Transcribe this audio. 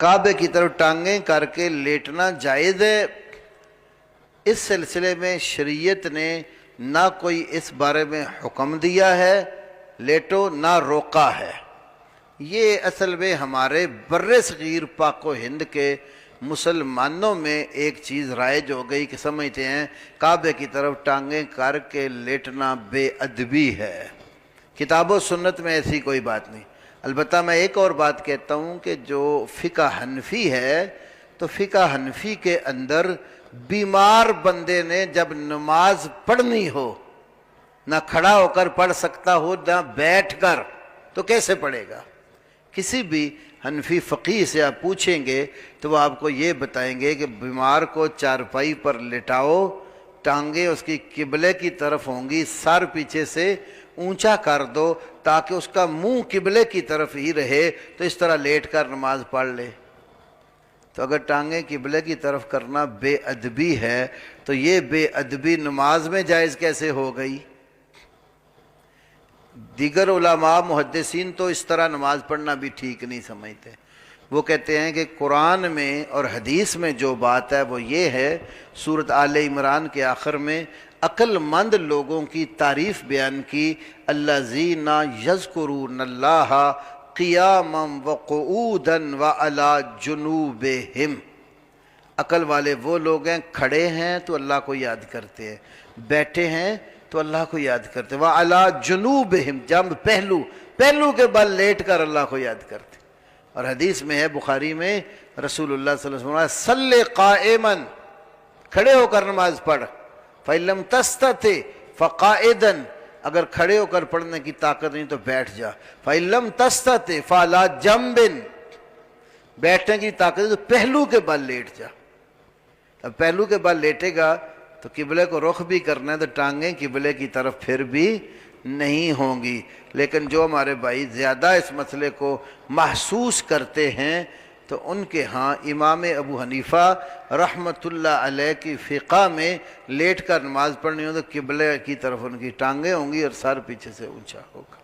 کعبے کی طرف ٹانگیں کر کے لیٹنا جائز ہے۔ اس سلسلے میں شریعت نے نہ کوئی اس بارے میں حکم دیا ہے لیٹو، نہ روکا ہے۔ یہ اصل میں ہمارے بر صغیر پاک و ہند کے مسلمانوں میں ایک چیز رائج ہو گئی کہ سمجھتے ہیں کعبے کی طرف ٹانگیں کر کے لیٹنا بے ادبی ہے۔ کتاب و سنت میں ایسی کوئی بات نہیں۔ البتہ میں ایک اور بات کہتا ہوں کہ جو فقہ حنفی ہے تو فقہ حنفی کے اندر بیمار بندے نے جب نماز پڑھنی ہو، نہ کھڑا ہو کر پڑھ سکتا ہو نہ بیٹھ کر، تو کیسے پڑھے گا؟ کسی بھی حنفی فقیہ سے آپ پوچھیں گے تو وہ آپ کو یہ بتائیں گے کہ بیمار کو چارپائی پر لٹاؤ، ٹانگیں اس کی قبلے کی طرف ہوں گی، سر پیچھے سے اونچا کر دو تاکہ اس کا منہ قبلے کی طرف ہی رہے، تو اس طرح لیٹ کر نماز پڑھ لے۔ تو اگر ٹانگیں قبلے کی طرف کرنا بے ادبی ہے تو یہ بے ادبی نماز میں جائز کیسے ہو گئی؟ دیگر علماء محدثین تو اس طرح نماز پڑھنا بھی ٹھیک نہیں سمجھتے۔ وہ کہتے ہیں کہ قرآن میں اور حدیث میں جو بات ہے وہ یہ ہے، سورۃ آل عمران کے آخر میں عقل مند لوگوں کی تعریف بیان کی، الذین یذکرون اللہ قیاما وقعودا وعلی جنوبہم۔ عقل والے وہ لوگ ہیں، کھڑے ہیں تو اللہ کو یاد کرتے ہیں، بیٹھے ہیں تو اللہ کو یاد کرتے ہیں، وعلی جنوبہم، جنب پہلو کے بل لیٹ کر اللہ کو یاد کرتے ہیں۔ اور حدیث میں ہے بخاری میں، رسول اللہ صلی اللہ علیہ وسلم صلی قائما، کھڑے ہو کر نماز پڑھ، فَإِن لَمْ تَسْتَطِعْ فَقَاعِدًا، اگر کھڑے ہو کر پڑھنے کی طاقت نہیں تو بیٹھ جا، فَإِن لَمْ تَسْتَطِعْ فَعَلَىٰ جَنبٍ، بیٹھنے کی طاقت نہیں تو پہلو کے بل لیٹ جا۔ اب پہلو کے بل لیٹے گا تو قبلے کو رخ بھی کرنا ہے تو ٹانگیں قبلے کی طرف پھر بھی نہیں ہوں گی۔ لیکن جو ہمارے بھائی زیادہ اس مسئلے کو محسوس کرتے ہیں تو ان کے ہاں امام ابو حنیفہ رحمۃ اللہ علیہ کی فقہ میں لیٹ کر نماز پڑھنی ہو تو قبلے کی طرف ان کی ٹانگیں ہوں گی اور سر پیچھے سے اونچا ہوگا۔